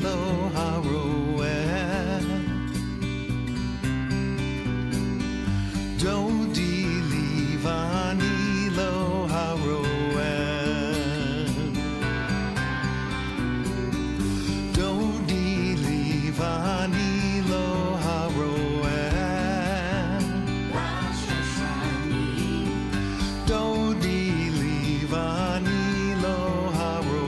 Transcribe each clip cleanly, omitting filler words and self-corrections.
lo haroeh. Dodi livani lo haroeh. Dodi livani lo haroeh. Dodi livani lo haroeh.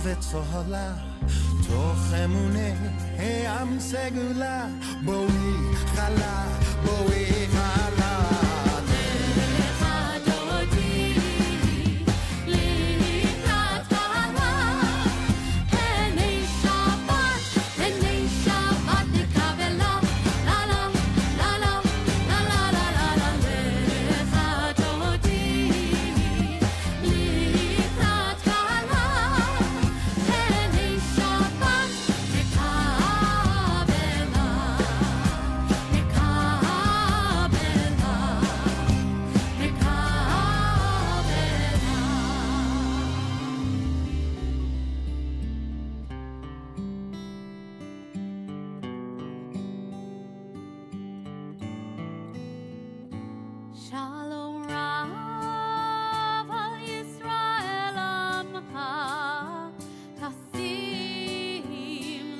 וצהלה, תוך אמוני עם סגולה, בואי חלה, בואי חלה. Shalom Rav al Yisrael Amcha Tasim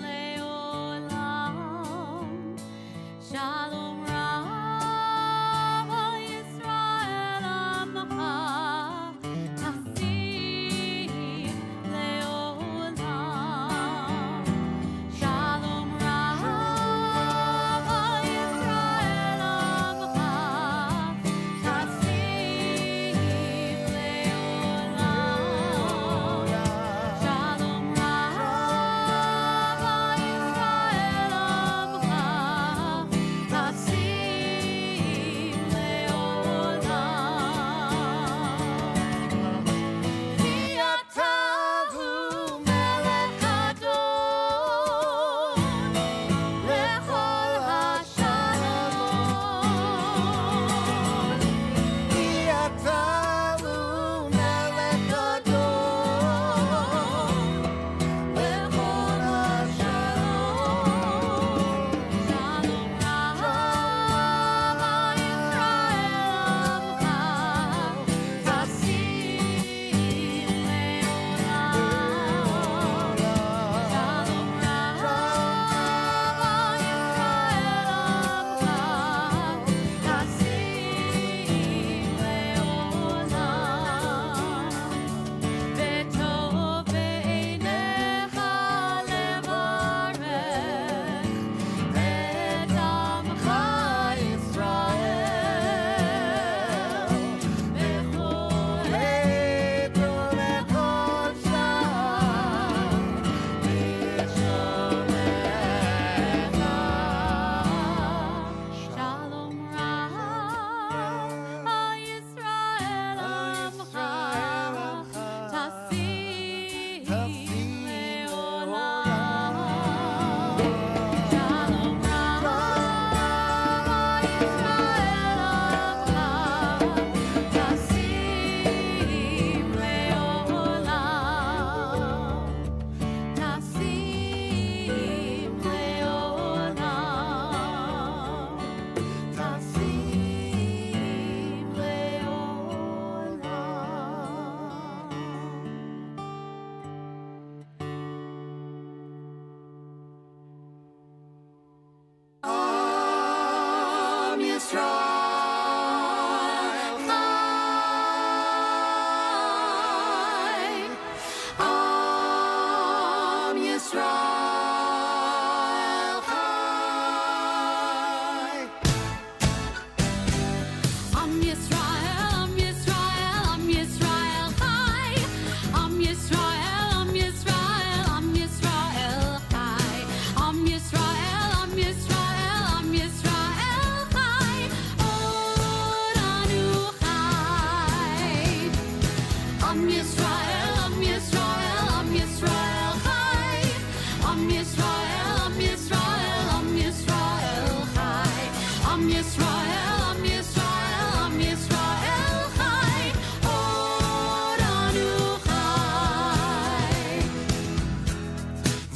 Leolam. Shalom Rav al Yisrael Amcha Tasim Leolam. Shalom Rav al Yisrael Amcha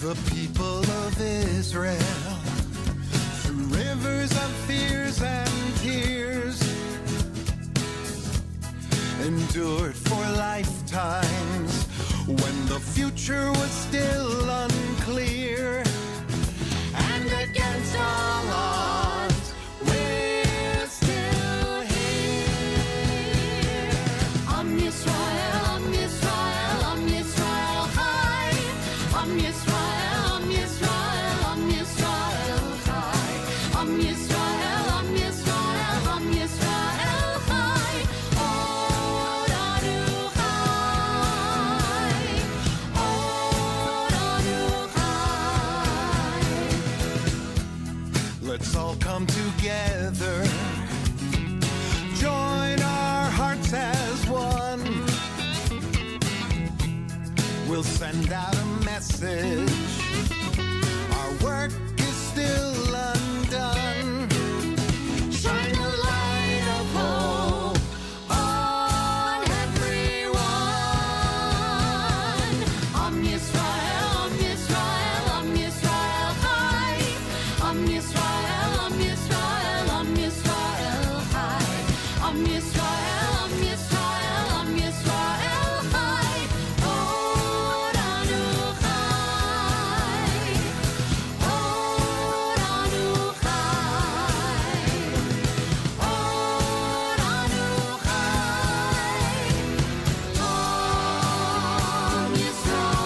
The people of Israel, through rivers of fears and tears, endured for lifetimes when the future was still unclear. And against all odds, we're still here. Am Yisrael, Am Yisrael, Am Yisrael, Chai. Let's all come together, join our hearts as one. We'll send out a message, our work is still undone. Shine a light of hope on everyone. Am Yisrael, Am Yisrael, Am Yisrael Chai. Am Yisrael, Am Yisrael, Am Yisrael Chai. Am Yisrael, Am Yisrael, Am Yisrael Chai. Oranu Chai. Oranu Chai. Oranu Chai. Am Yisrael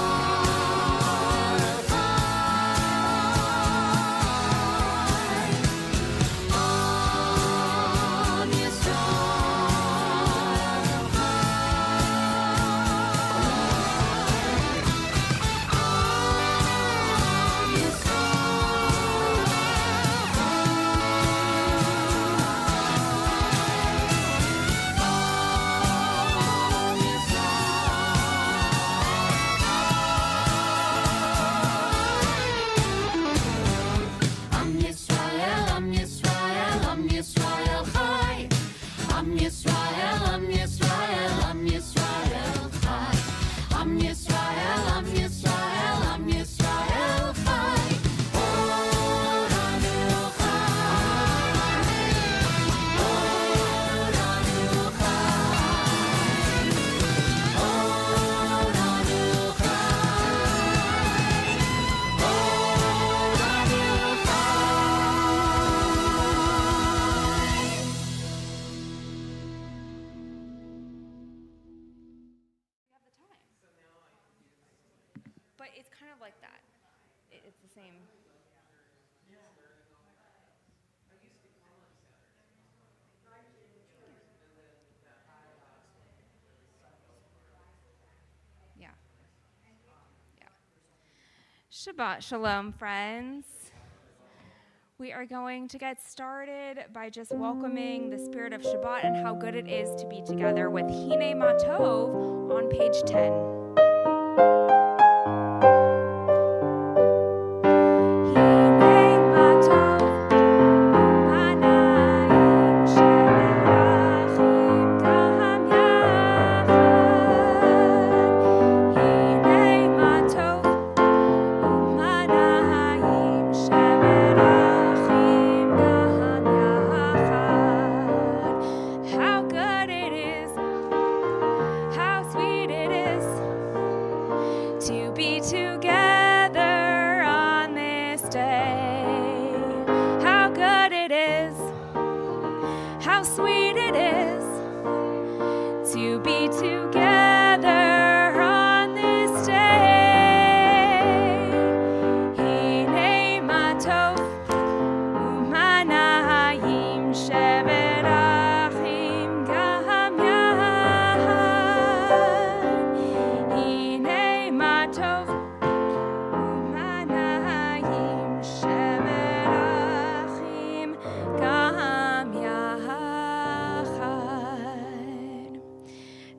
Am Yisrael, Am Yisrael, Am Yisrael Chai. Am Yisrael, Am Yisrael, Am Yisrael Chai. Am Yisrael, Am Yisrael, Am Yisrael Chai. Oranu Chai. Oranu Chai. Oranu Chai. Oranu have the time. But it's kind of like that. It's the same. Yeah. Yeah. Shabbat Shalom, friends. We are going to get started by just welcoming the spirit of Shabbat and how good it is to be together with Hine Matov on page 10. Hine Matov, Umanayim Shemerachim Gam Yachad. Hine Matov, Umanayim Shemerachim Gam Yachad. How good it is, how sweet it is to be together on this day. How good it is, how sweet it is to be together on this day. Hine Matov, Umanayim Shemerachim Gam Yachad. Hine Matov, Umanayim Shemerachim Gam Yachad.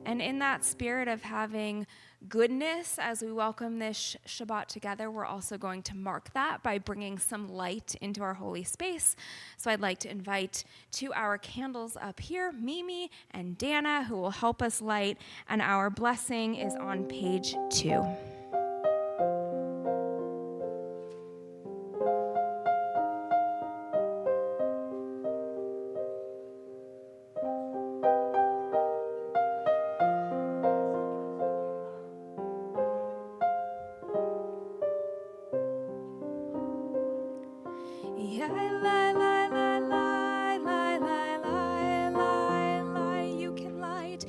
And in that spirit of having goodness as we welcome this Shabbat together, we're also going to mark that by bringing some light into our holy space. So I'd like to invite to our candles up here, Mimi and Dana, who will help us light, and our blessing is on page 2. You can light.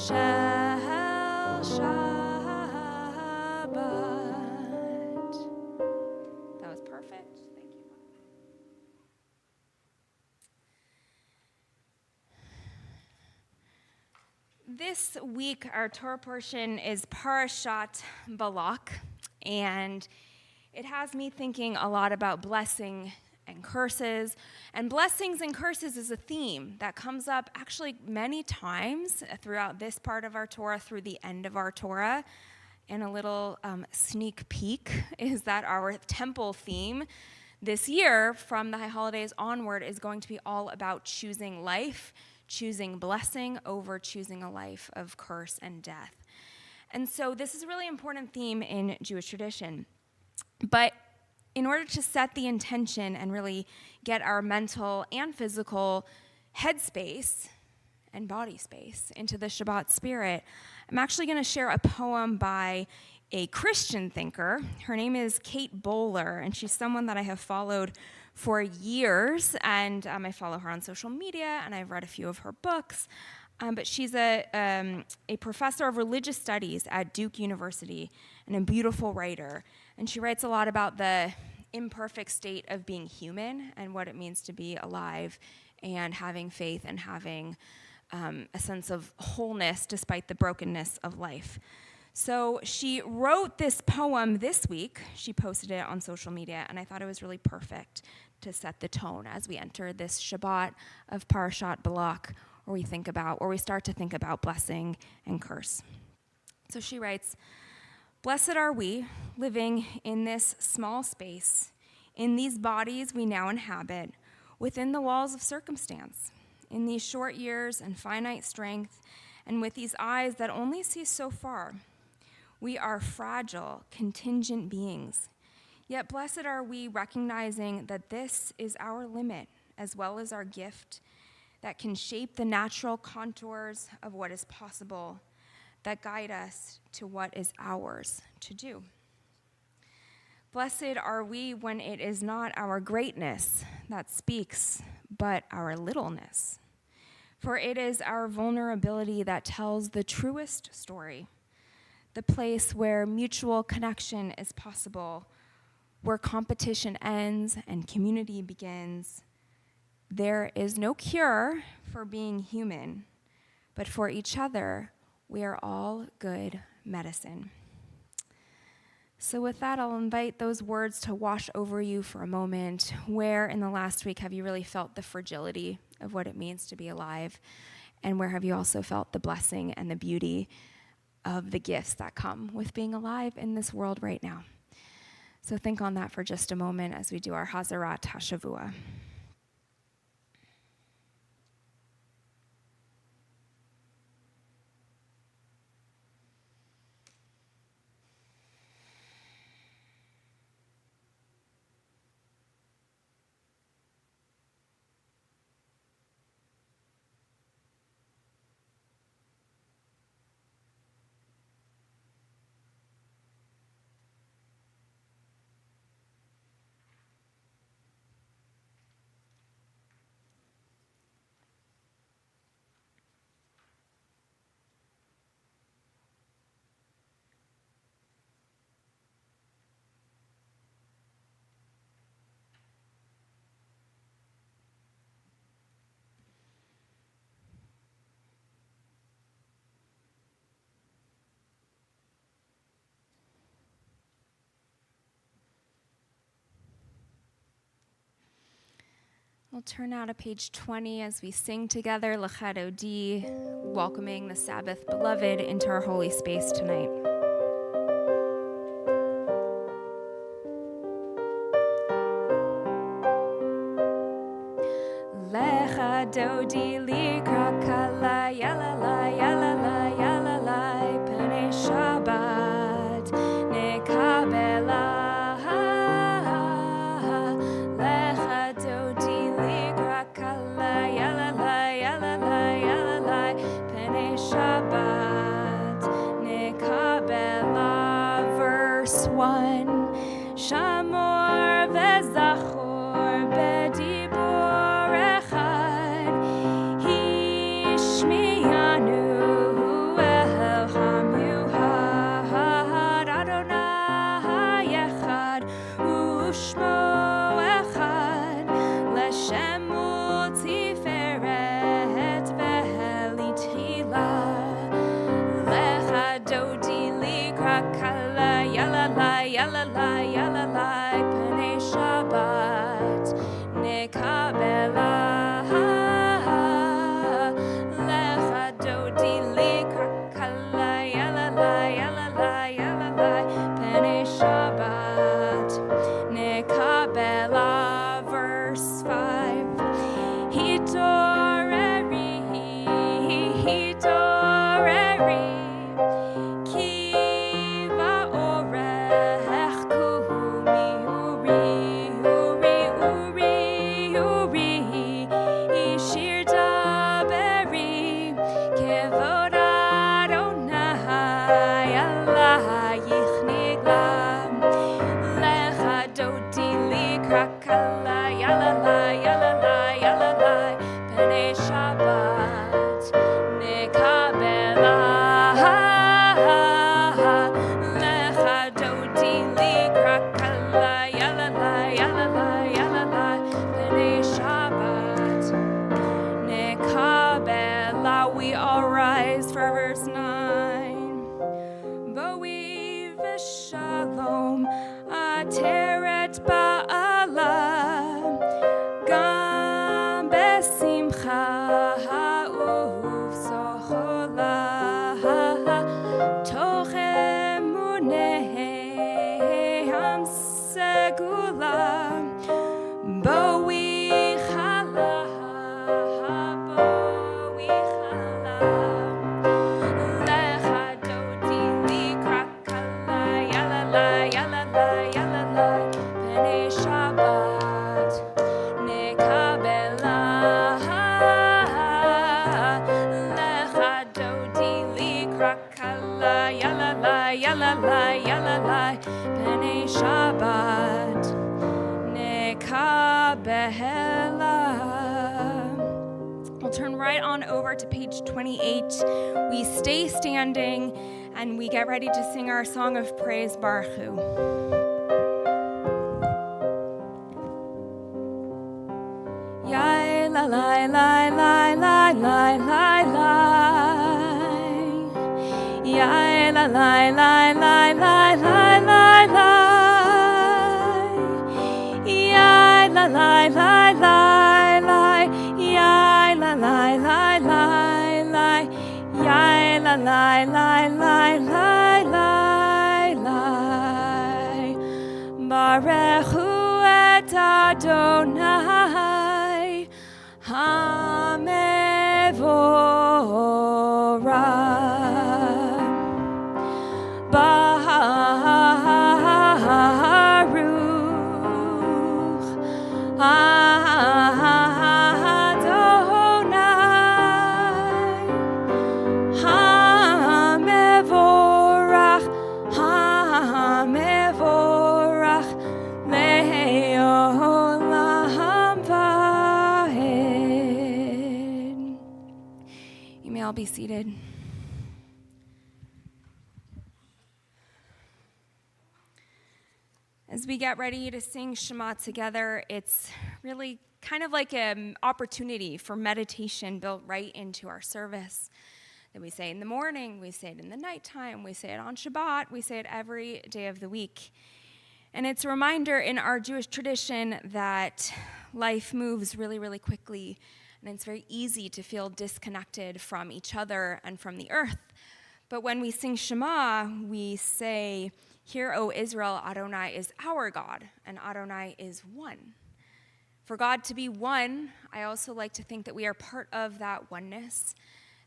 Shel Shabbat. That was perfect. Thank you. This week, our Torah portion is Parashat Balak, and it has me thinking a lot about blessing and curses. And blessings and curses is a theme that comes up actually many times throughout this part of our Torah through the end of our Torah. And a little sneak peek is that our temple theme this year from the high holidays onward is going to be all about choosing life, choosing blessing over choosing a life of curse and death. And so this is a really important theme in Jewish tradition. But in order to set the intention and really get our mental and physical headspace and body space into the Shabbat spirit, I'm actually going to share a poem by a Christian thinker. Her name is Kate Bowler, and she's someone that I have followed for years, and I follow her on social media, and I've read a few of her books. But she's a professor of religious studies at Duke University and a beautiful writer. And she writes a lot about the imperfect state of being human and what it means to be alive and having faith and having a sense of wholeness despite the brokenness of life. So she wrote this poem this week. She posted it on social media, and I thought it was really perfect to set the tone as we enter this Shabbat of Parashat Balak, where we start to think about blessing and curse. So she writes, "Blessed are we, living in this small space, in these bodies we now inhabit, within the walls of circumstance, in these short years and finite strength, and with these eyes that only see so far. We are fragile, contingent beings. Yet blessed are we, recognizing that this is our limit as well as our gift, that can shape the natural contours of what is possible, that guide us to what is ours to do. Blessed are we when it is not our greatness that speaks, but our littleness. For it is our vulnerability that tells the truest story, the place where mutual connection is possible, where competition ends and community begins. There is no cure for being human, but for each other, we are all good medicine." So with that, I'll invite those words to wash over you for a moment. Where in the last week have you really felt the fragility of what it means to be alive? And where have you also felt the blessing and the beauty of the gifts that come with being alive in this world right now? So think on that for just a moment as we do our Hazarat HaShavua. We'll turn now to page 20 as we sing together L'Chad Odi, welcoming the Sabbath beloved into our holy space tonight. L'Chad Odi likra kala yalala yalala yalala pene Shabbat nekabela. Shamor vezachor bedibor echad hishmiyanu we all rise for verse 9. Bo'wi v'shalom ateret ba'ala gam besimcha ufsochola toch emunei hamsegula Bo'wi chala Bo'wi chala lecha dodi likrakala yalala yalala yalala B'nei Shabbat nekabela lecha dodi likrakala yalala yalala yalala B'nei Shabbat nekabela. We'll turn right on over to page 28. We stay standing and we get ready to sing our song of praise, Baruch Hu. Yai la la la la la la la la. Yai la la la la la la la la. Yai la la la la la. Yai la la la la la. Yai la la la la la la. Baruch Hu et Adonai HaMevorach Baruch Adonai HaMevorach HaMevorach Le'olam va'ed. You may all be seated. As we get ready to sing Shema together, it's really kind of like an opportunity for meditation built right into our service. That we say in the morning, we say it in the nighttime, we say it on Shabbat, we say it every day of the week. And it's a reminder in our Jewish tradition that life moves really, really quickly, and it's very easy to feel disconnected from each other and from the earth. But when we sing Shema, we say, "Hear, O Israel, Adonai is our God, and Adonai is one." For God to be one, I also like to think that we are part of that oneness,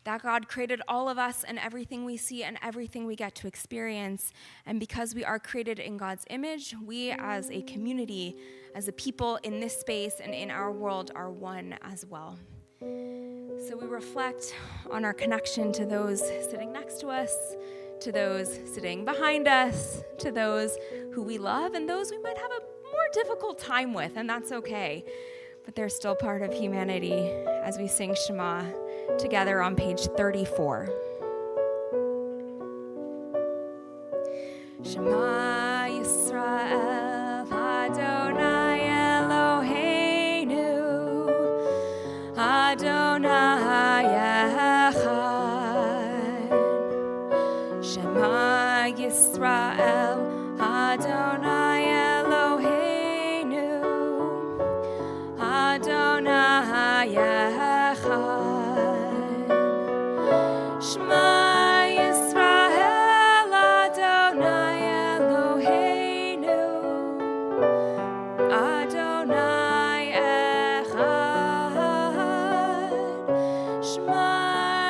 that God created all of us and everything we see and everything we get to experience. And because we are created in God's image, we as a community, as a people in this space and in our world are one as well. So we reflect on our connection to those sitting next to us, to those sitting behind us, to those who we love, and those we might have a more difficult time with, and that's okay. But they're still part of humanity as we sing Shema together on page 34. Shema Yisrael, Adonai Eloheinu, Adonai Echad. Shema Yisrael, Adonai Eloheinu, Adonai Echad. Shema Yisrael, Adonai Eloheinu, Adonai Echad. Shema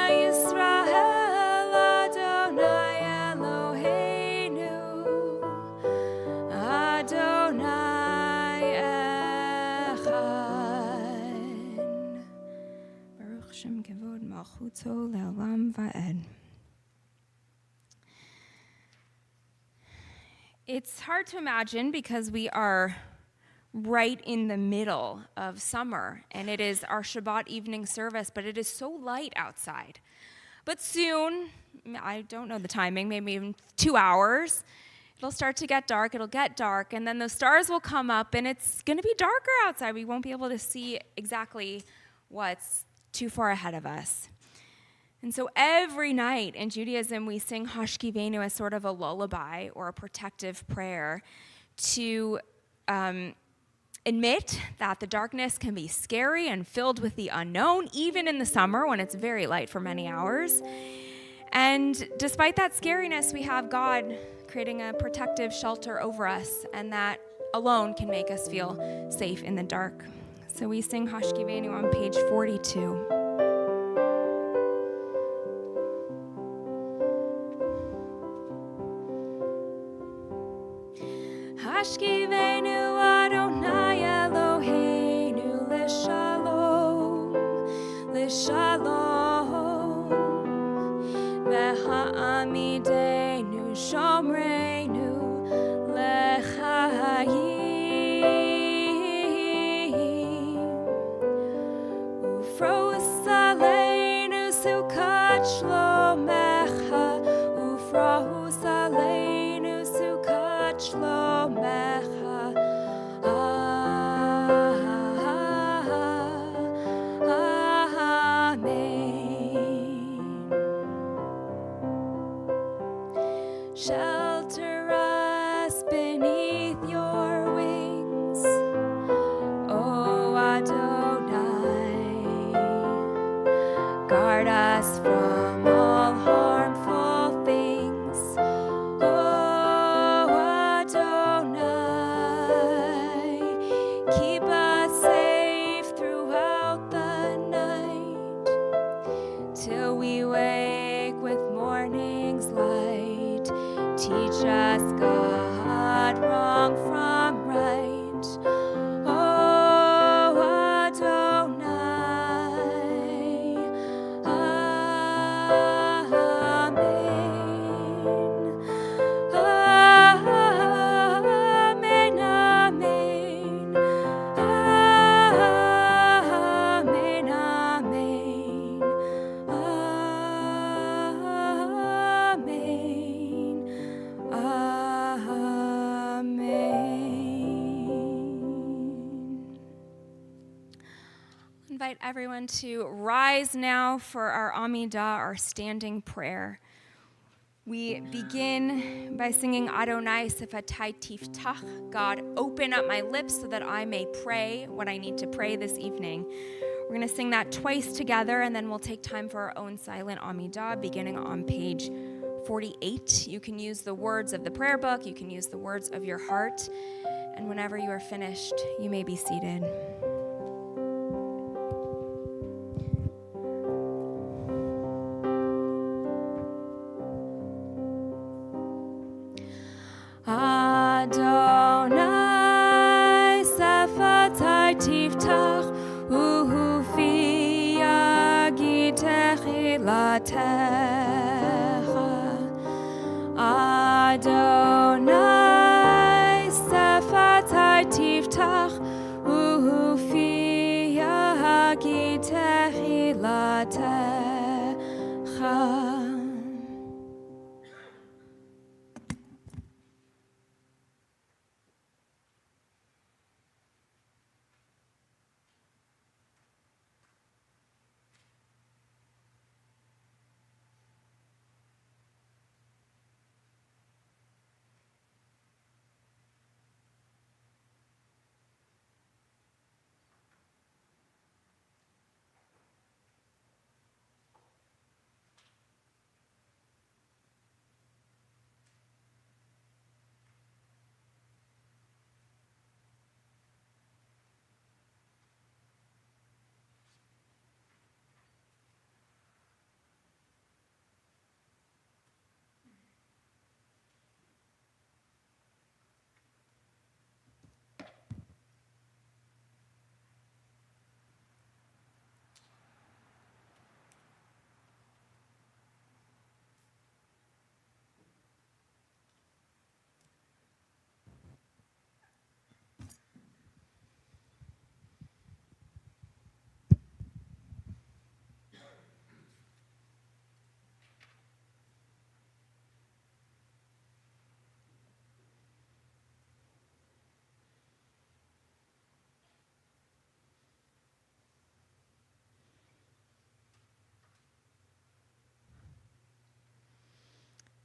Yisrael, Adonai Eloheinu, Adonai Echad. Baruch Shem Kevod Malchuto Le'olam Va'ed. It's hard to imagine because we are right in the middle of summer, and it is our Shabbat evening service, but it is so light outside. But soon, I don't know the timing, maybe even 2 hours, it'll start to get dark, it'll get dark, and then the stars will come up, and it's going to be darker outside. We won't be able to see exactly what's too far ahead of us. And so every night in Judaism, we sing Hashkivenu as sort of a lullaby or a protective prayer to admit that the darkness can be scary and filled with the unknown, even in the summer when it's very light for many hours. And despite that scariness, we have God creating a protective shelter over us, and that alone can make us feel safe in the dark. So we sing Hashkivenu on page 42. Hashkivenu Adonai Eloheinu l'shalom, l'shalom, v'ha'amidenu shomreinu l'chayim, ufros aleinu sukat shlomecha, ufros aleinu sukat shlomecha. Shelter us beneath your wings, O Adonai. Guard us from all harmful things, O Adonai. Keep us safe throughout the night, till we wake with morning's light. Teach us, God, wrong from right, O Adonai. Amen. Amen, amen. Amen, amen. Invite everyone to rise now for our Amidah, our standing prayer. We begin by singing Adonai Sifatai Tiftach. God, open up my lips so that I may pray what I need to pray this evening. We're going to sing that twice together, and then we'll take time for our own silent Amidah, beginning on page 48. You can use the words of the prayer book. You can use the words of your heart. And whenever you are finished, you may be seated. Adonai Sefatai Tiftach Uhufi Yagitechi Latecha. Adonai Sefatai Tiftach Uhufi Yagitechi Latecha.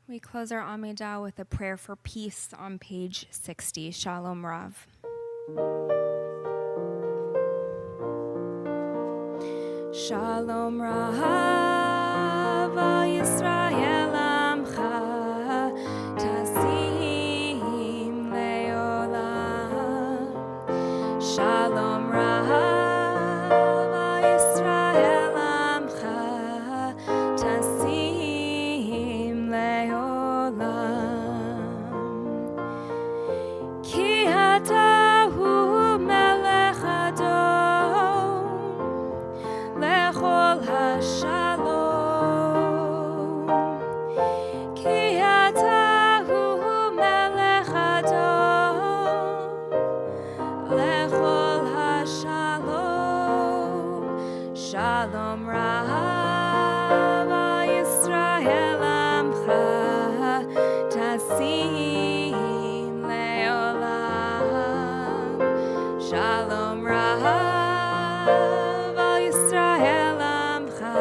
We close our Amidah with a prayer for peace on page 60, Shalom Rav. Shalom Rav al Yisrael Amcha Tasim Leolam. Shalom Rav al Yisrael Amcha Tasim Leolam. Ki ata hu melech Adon lechol hashalom. Ki ata hu melech Adon lechol hashalom. Shalom Rav al Yisrael Amcha Tasim Leolam. Shalom Rav al Yisrael Amcha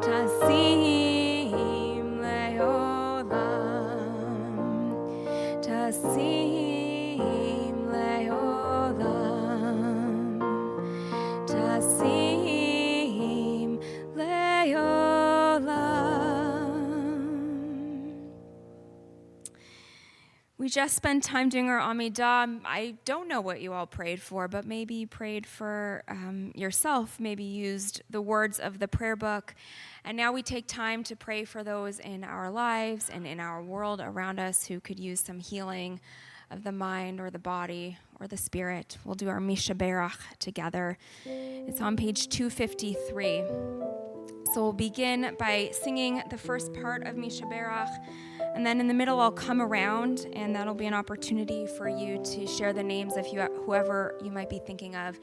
Tasim Leolam. Tasim Leolam. Tasim Leolam. We just spent time doing our Amidah. I don't know what you all prayed for, but maybe you prayed for yourself, maybe used the words of the prayer book. And now we take time to pray for those in our lives and in our world around us who could use some healing of the mind or the body or the spirit. We'll do our Misha Berach together. It's on page 253. So we'll begin by singing the first part of Misha Berach, and then in the middle I'll come around, and that'll be an opportunity for you to share the names of whoever you might be thinking of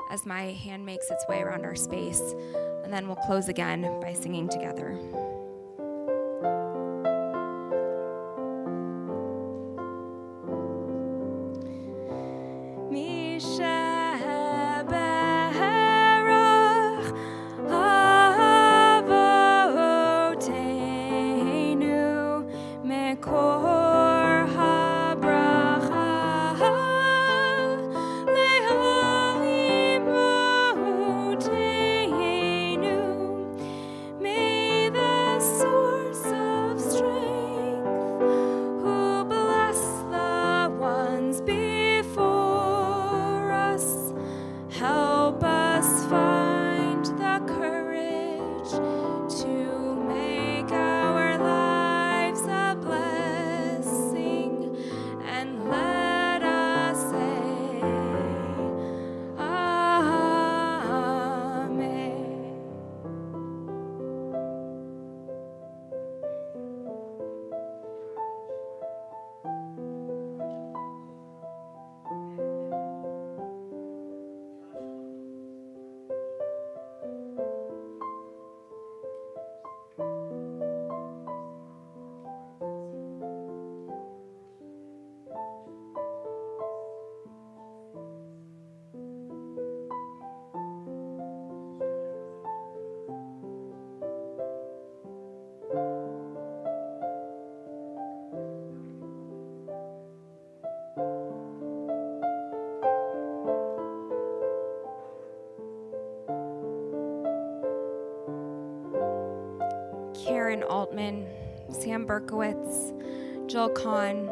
as my hand makes its way around our space. And then we'll close again by singing together. Karen Altman, Sam Berkowitz, Jill Kahn,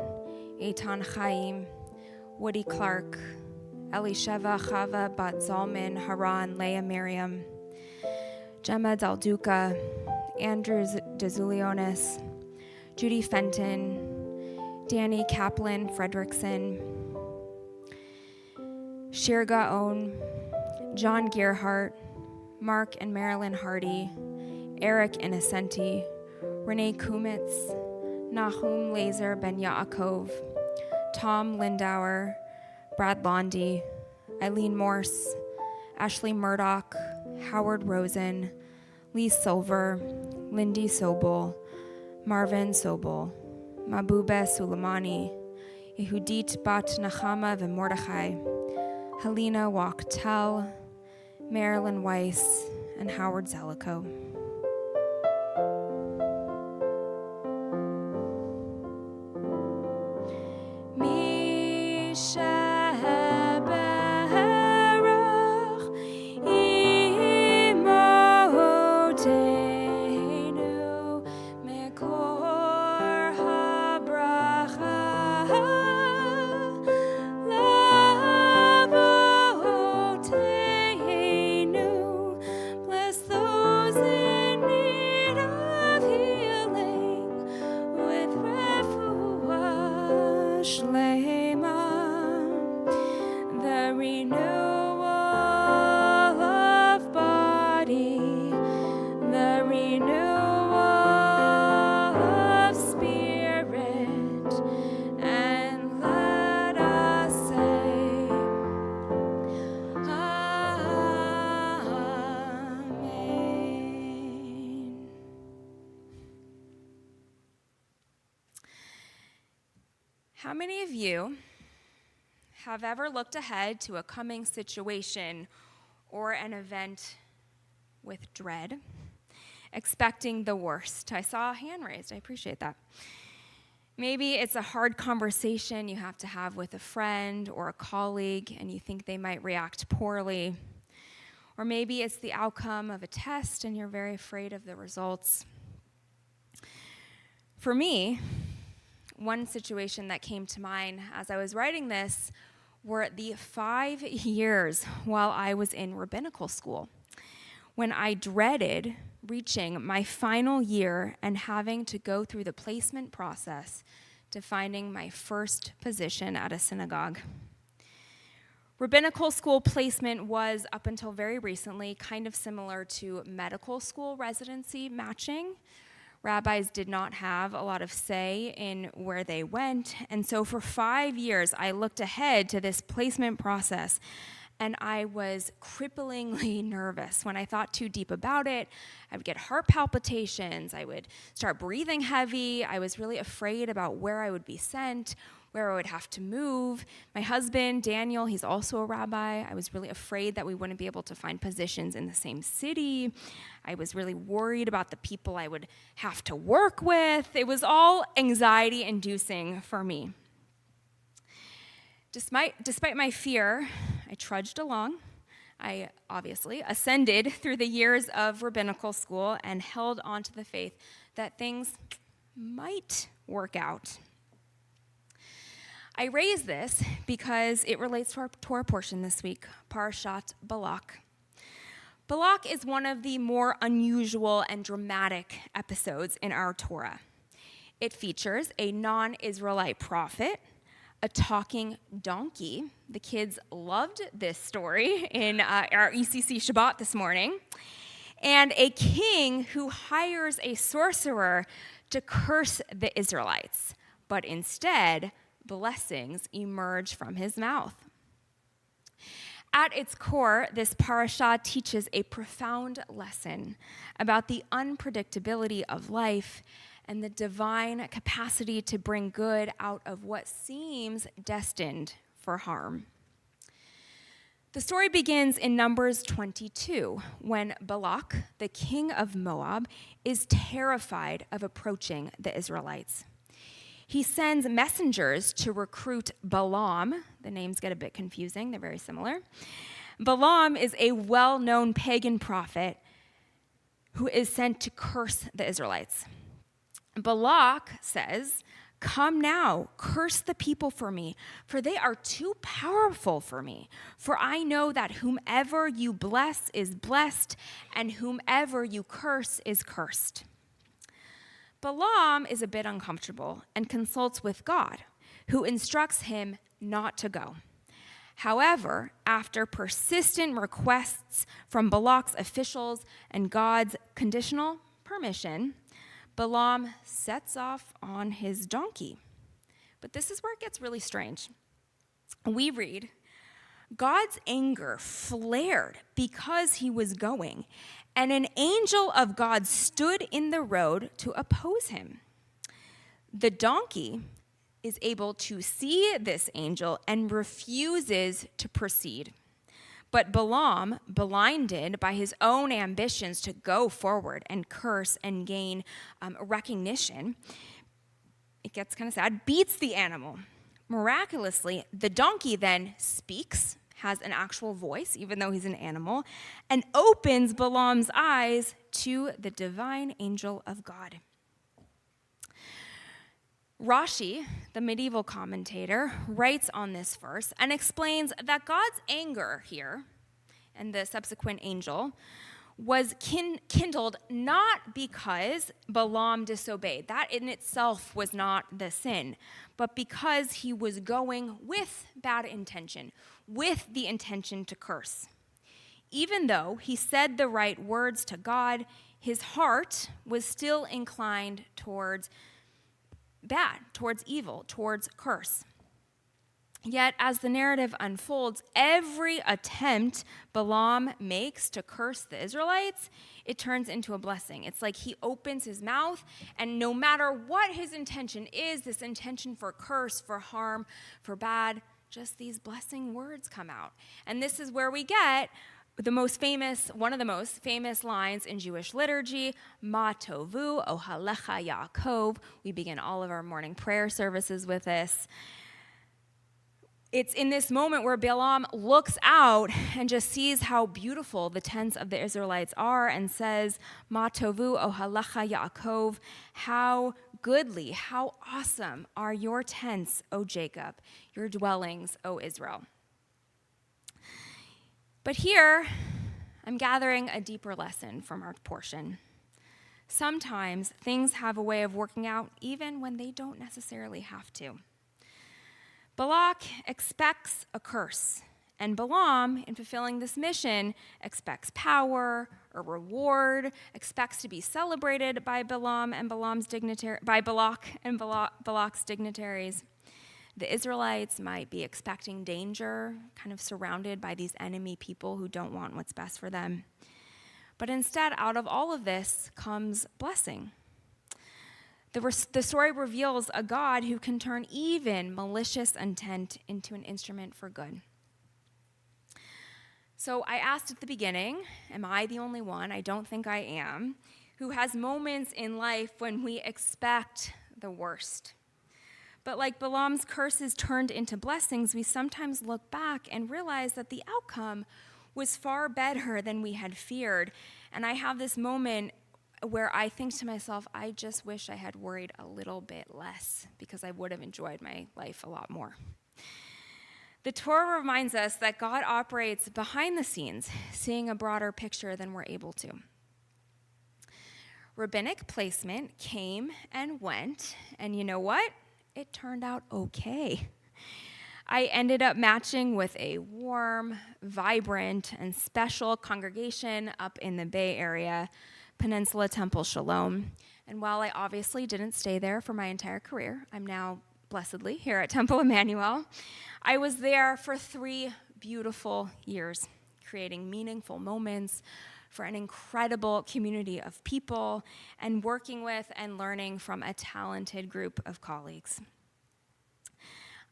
Eitan Chaim, Woody Clark, Elisheva Chava Bat Zalman, Haran, Leah Miriam, Gemma Dalduca, Andrew DeZulionis, Judy Fenton, Danny Kaplan Fredrickson, Shirga Own, John Gearhart, Mark and Marilyn Hardy, Eric Innocenti, Renee Kumitz, Nahum Laser Ben Yaakov, Tom Lindauer, Brad Londy, Eileen Morse, Ashley Murdoch, Howard Rosen, Lee Silver, Lindy Sobel, Marvin Sobel, Mabube Suleimani, Yehudit Bat Nachama Mordechai, Helena Wachtel, Marilyn Weiss, and Howard Zellico. How many of you have ever looked ahead to a coming situation or an event with dread, expecting the worst? I saw a hand raised. I appreciate that. Maybe it's a hard conversation you have to have with a friend or a colleague, and you think they might react poorly. Or maybe it's the outcome of a test, and you're very afraid of the results. For me, one situation that came to mind as I was writing this were the 5 years while I was in rabbinical school, when I dreaded reaching my final year and having to go through the placement process to finding my first position at a synagogue. Rabbinical school placement was, up until very recently, kind of similar to medical school residency matching. Rabbis did not have a lot of say in where they went, and so for 5 years, I looked ahead to this placement process, and I was cripplingly nervous. When I thought too deep about it, I would get heart palpitations, I would start breathing heavy, I was really afraid about where I would be sent, where I would have to move. My husband, Daniel, he's also a rabbi. I was really afraid that we wouldn't be able to find positions in the same city. I was really worried about the people I would have to work with. It was all anxiety-inducing for me. Despite my fear, I trudged along. I obviously ascended through the years of rabbinical school and held on to the faith that things might work out. I raise this because it relates to our portion this week, Parashat Balak. Balak is one of the more unusual and dramatic episodes in our Torah. It features a non-Israelite prophet, a talking donkey. The kids loved this story in our ECC Shabbat this morning. And a king who hires a sorcerer to curse the Israelites, but instead, blessings emerge from his mouth. At its core, this parasha teaches a profound lesson about the unpredictability of life and the divine capacity to bring good out of what seems destined for harm. The story begins in Numbers 22, when Balak, the king of Moab, is terrified of approaching the Israelites. He sends messengers to recruit Balaam. The names get a bit confusing. They're very similar. Balaam is a well-known pagan prophet who is sent to curse the Israelites. Balak says, "Come now, curse the people for me, for they are too powerful for me. For I know that whomever you bless is blessed, and whomever you curse is cursed." Balaam is a bit uncomfortable and consults with God, who instructs him not to go. However, after persistent requests from Balak's officials and God's conditional permission, Balaam sets off on his donkey. But this is where it gets really strange. We read, God's anger flared because he was going, and an angel of God stood in the road to oppose him. The donkey is able to see this angel and refuses to proceed. But Balaam, blinded by his own ambitions to go forward and curse and gain recognition, it gets kind of sad, beats the animal. Miraculously, the donkey then speaks, has an actual voice, even though he's an animal, and opens Balaam's eyes to the divine angel of God. Rashi, the medieval commentator, writes on this verse and explains that God's anger here, and the subsequent angel, was kindled not because Balaam disobeyed. That in itself was not the sin, but because he was going with bad intention, with the intention to curse. Even though he said the right words to God, his heart was still inclined towards bad, towards evil, towards curse. Yet, as the narrative unfolds, every attempt Balaam makes to curse the Israelites, it turns into a blessing. It's like he opens his mouth, and no matter what his intention is, this intention for curse, for harm, for bad, just these blessing words come out. And this is where we get one of the most famous lines in Jewish liturgy, Ma tovu ohalecha Yaakov. We begin all of our morning prayer services with this. It's in this moment where Balaam looks out and just sees how beautiful the tents of the Israelites are and says, Ma tovu ohalecha Yaakov, how goodly, how awesome are your tents, O Jacob, your dwellings, O Israel. But here, I'm gathering a deeper lesson from our portion. Sometimes things have a way of working out even when they don't necessarily have to. Balak expects a curse, and Balaam, in fulfilling this mission, expects power, a reward, expects to be celebrated by Balak and Balak's dignitaries. The Israelites might be expecting danger, kind of surrounded by these enemy people who don't want what's best for them. But instead, out of all of this comes blessing. The story reveals a God who can turn even malicious intent into an instrument for good. So I asked at the beginning, am I the only one? I don't think I am, who has moments in life when we expect the worst. But like Balaam's curses turned into blessings, we sometimes look back and realize that the outcome was far better than we had feared. And I have this moment where I think to myself, I just wish I had worried a little bit less because I would have enjoyed my life a lot more. The Torah reminds us that God operates behind the scenes, seeing a broader picture than we're able to. Rabbinic placement came and went, and you know what? It turned out okay. I ended up matching with a warm, vibrant, and special congregation up in the Bay Area, Peninsula Temple Shalom. And while I obviously didn't stay there for my entire career, I'm now blessedly here at Temple Emanuel. I was there for 3 beautiful years, creating meaningful moments for an incredible community of people and working with and learning from a talented group of colleagues.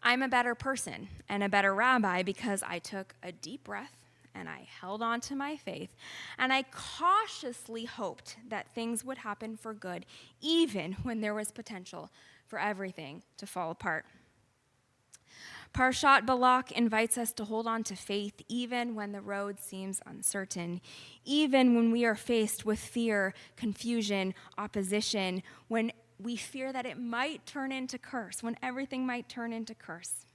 I'm a better person and a better rabbi because I took a deep breath and I held on to my faith, and I cautiously hoped that things would happen for good, even when there was potential for everything to fall apart. Parshat Balak invites us to hold on to faith even when the road seems uncertain, even when we are faced with fear, confusion, opposition, when we fear that it might turn into curse, when everything might turn into curse.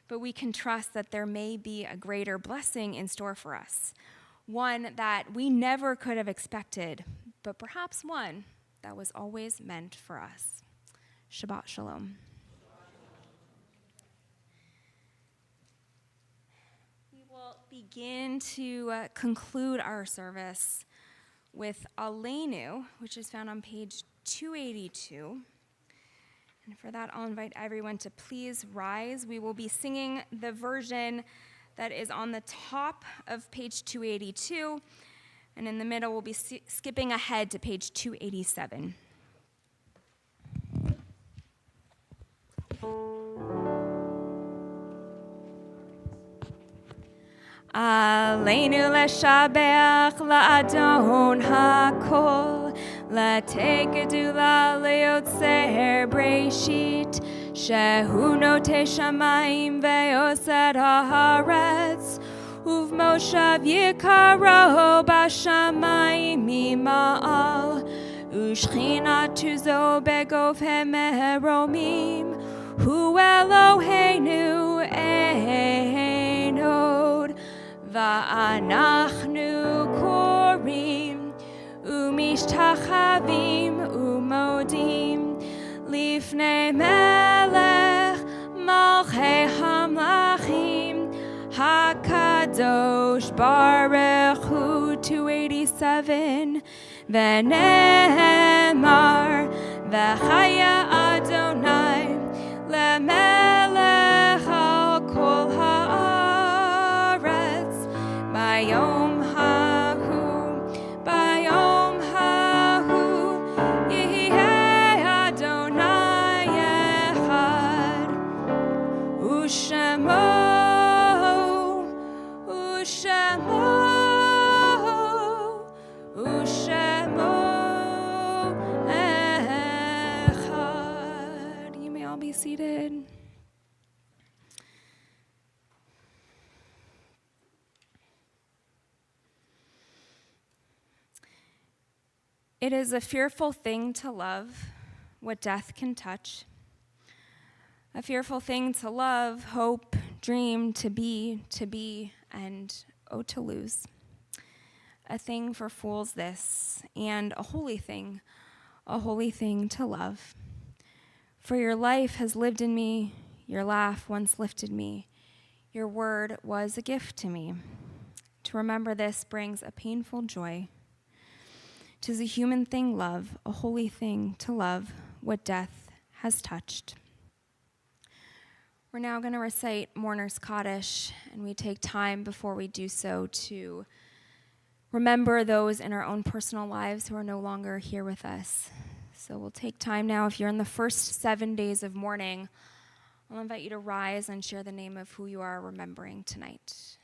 But we can trust that there may be a greater blessing in store for us, one that we never could have expected, but perhaps one that was always meant for us. Shabbat Shalom. We will begin to conclude our service with Aleinu, which is found on page 282. And for that, I'll invite everyone to please rise. We will be singing the version that is on the top of page 282, and in the middle, we'll be skipping ahead to page 287. Aleinu leshabech la'adon hakol, Latei gedula leotzer breshit, shehu notei shamayim ve'osed haaretz, uvmoshav yikaro bashamayim mima'al, ushchina tuzo begov hemeromim, hu Eloheinu einod, va'anachnu korim, umishtachavim umodim lifnei melech malchei hamlachim hakadosh baruch hu 287 v'ne'emar v'chaya Adonai lemelech al It is a fearful thing to love what death can touch. A fearful thing to love, hope, dream, to be, and oh, to lose. A thing for fools this, and a holy thing to love. For your life has lived in me, your laugh once lifted me, your word was a gift to me. To remember this brings a painful joy. 'Tis a human thing, love, a holy thing to love what death has touched. We're now going to recite Mourner's Kaddish, and we take time before we do so to remember those in our own personal lives who are no longer here with us. So we'll take time now. If you're in the first 7 days of mourning, I'll invite you to rise and share the name of who you are remembering tonight.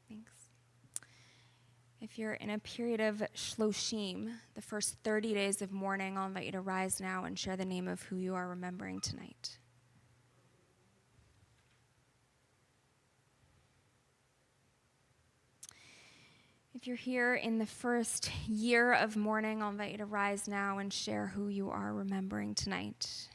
Thanks. If you're in a period of shloshim, the first 30 days of mourning, I'll invite you to rise now and share the name of who you are remembering tonight. If you're here in the first year of mourning, I'll invite you to rise now and share who you are remembering tonight.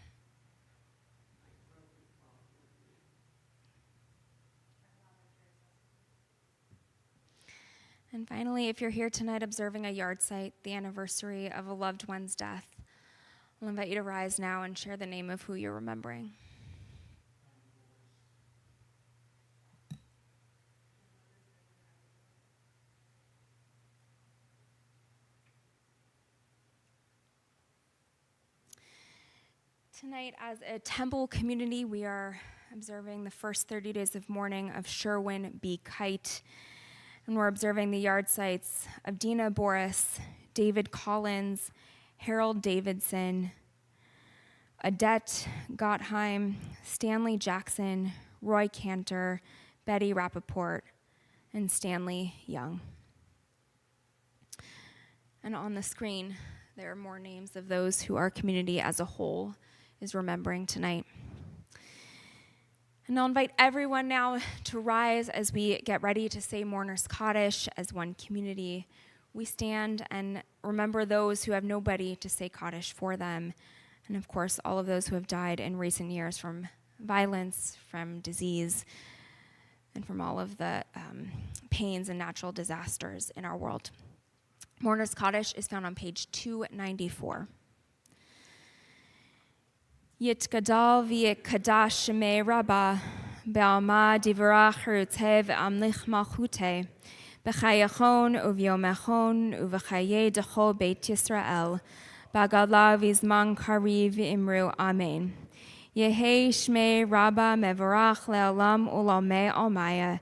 And finally, if you're here tonight observing a yard site, the anniversary of a loved one's death, I'll invite you to rise now and share the name of who you're remembering. Tonight, as a temple community, we are observing the first 30 days of mourning of Sherwin B. Kite, and we're observing the yard sites of Dina Boris, David Collins, Harold Davidson, Adette Gottheim, Stanley Jackson, Roy Cantor, Betty Rappaport, and Stanley Young. And on the screen, there are more names of those who our community as a whole is remembering tonight. And I'll invite everyone now to rise as we get ready to say Mourner's Kaddish as one community. We stand and remember those who have nobody to say Kaddish for them, and of course all of those who have died in recent years from violence, from disease, and from all of the pains and natural disasters in our world. Mourner's Kaddish is found on page 294. Yitgadal v'yikadash shemei Rabbah be'alma divrach cheruteh ve'amlich malchuteh b'chayachon u'v'yomechon u'v'chaye dechol beit Yisrael b'gadla v'zman kariv v'imru amen. Yehei shmei Rabbah mevorach le'olam u'lamei almaya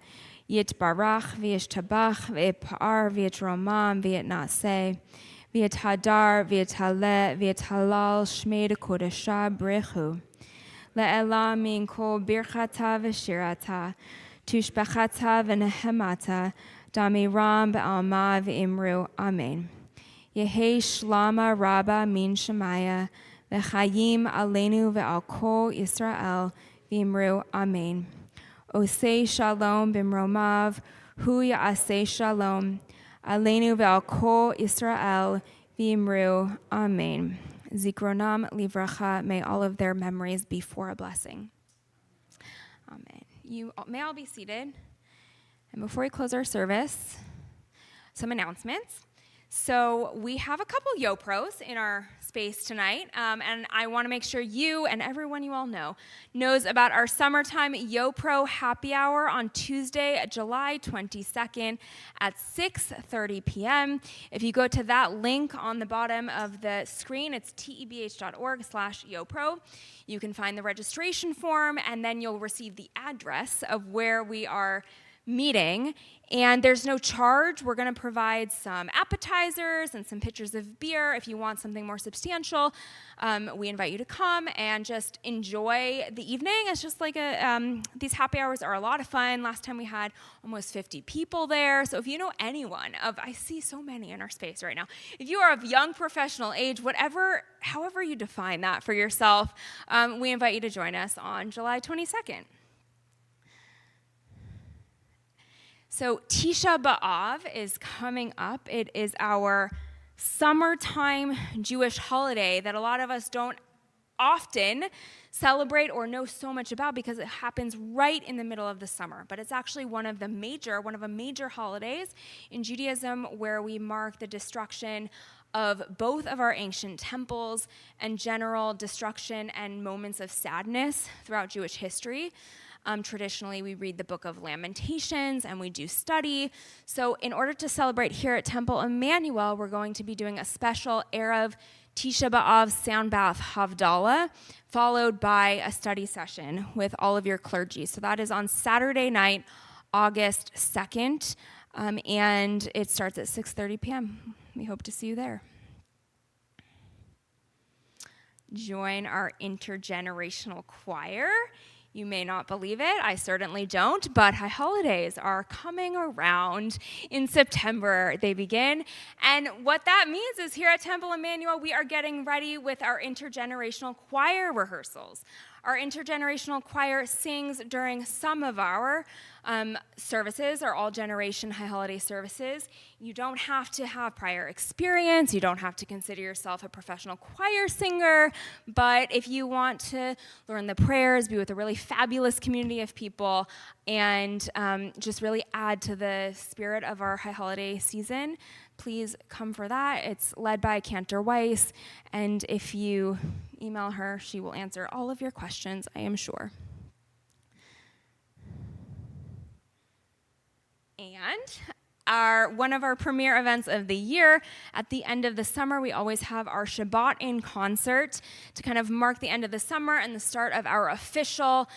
yitbarach v'yishtabach v'yipar v'yitromam v'yitnaseh v'yithadar v'yithaleh v'yithalal shmei kodesha brechu le'elam min kol birchata v'shirata tushbachata v'nehemata damiram b'alma v'imru amen. Yehei shlama Rabbah min shemaya v'chayim aleinu v'al kol Yisrael v'imru amen. Osei shalom b'mromav hu ya'aseh shalom aleinu ve'al kol Yisrael v'imru amen. Zikronam livracha, may all of their memories be for a blessing. Amen. You may all be seated. And before we close our service, some announcements. So we have a couple YoPros in our space tonight, and I want to make sure you and everyone you all knows about our summertime YoPro happy hour on Tuesday, July 22nd at 6:30 p.m. If you go to that link on the bottom of the screen, it's tebh.org/YoPro. You can find the registration form, and then you'll receive the address of where we are meeting, and there's no charge. We're going to provide some appetizers and some pitchers of beer. If you want something more substantial, we invite you to come and just enjoy the evening. It's just like these happy hours are a lot of fun. Last time we had almost 50 people there. So if you know anyone I see so many in our space right now. If you are of young professional age, however you define that for yourself, we invite you to join us on July 22nd. So Tisha B'Av is coming up. It is our summertime Jewish holiday that a lot of us don't often celebrate or know so much about because it happens right in the middle of the summer. But it's actually one of the major holidays in Judaism where we mark the destruction of both of our ancient temples and general destruction and moments of sadness throughout Jewish history. Traditionally, we read the book of Lamentations and we do study. So in order to celebrate here at Temple Emanuel, we're going to be doing a special Erev Tisha B'Av sound bath Havdalah, followed by a study session with all of your clergy. So that is on Saturday night, August 2nd, and it starts at 6:30 p.m. We hope to see you there. Join our intergenerational choir. You may not believe it, I certainly don't, but high holidays are coming around in September. They begin, and what that means is here at Temple Emanuel, we are getting ready with our intergenerational choir rehearsals. Our intergenerational choir sings during some of our services, our all-generation high holiday services. You don't have to have prior experience. You don't have to consider yourself a professional choir singer. But if you want to learn the prayers, be with a really fabulous community of people, and just really add to the spirit of our high holiday season, please come for that. It's led by Cantor Weiss, and if you email her, she will answer all of your questions, I am sure. And one of our premier events of the year, at the end of the summer, we always have our Shabbat in concert to kind of mark the end of the summer and the start of our official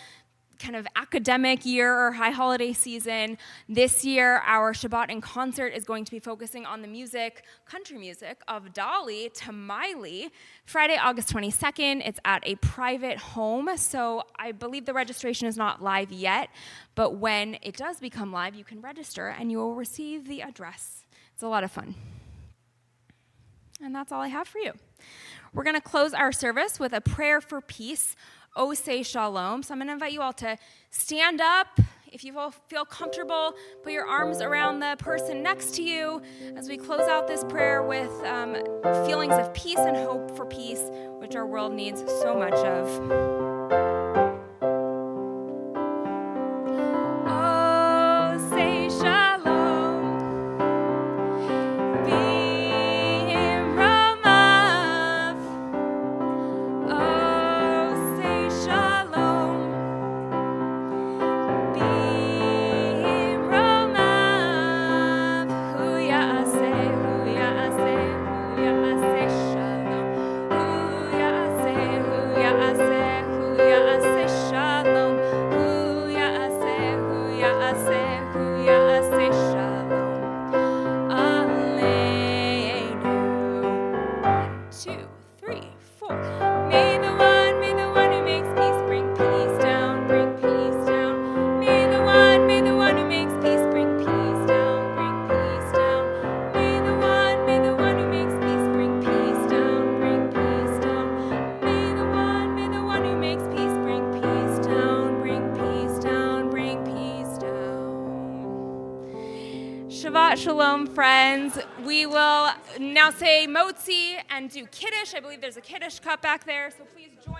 kind of academic year or high holiday season. This year, our Shabbat in concert is going to be focusing on the music, country music, of Dolly to Miley. Friday, August 22nd, it's at a private home, so I believe the registration is not live yet, but when it does become live, you can register and you will receive the address. It's a lot of fun. And that's all I have for you. We're going to close our service with a prayer for peace. Oh, say shalom. So I'm going to invite you all to stand up. If you all feel comfortable, put your arms around the person next to you as we close out this prayer with feelings of peace and hope for peace, which our world needs so much of. Shabbat Shalom, friends. We will now say Motzi and do Kiddush. I believe there's a Kiddush cup back there, so please join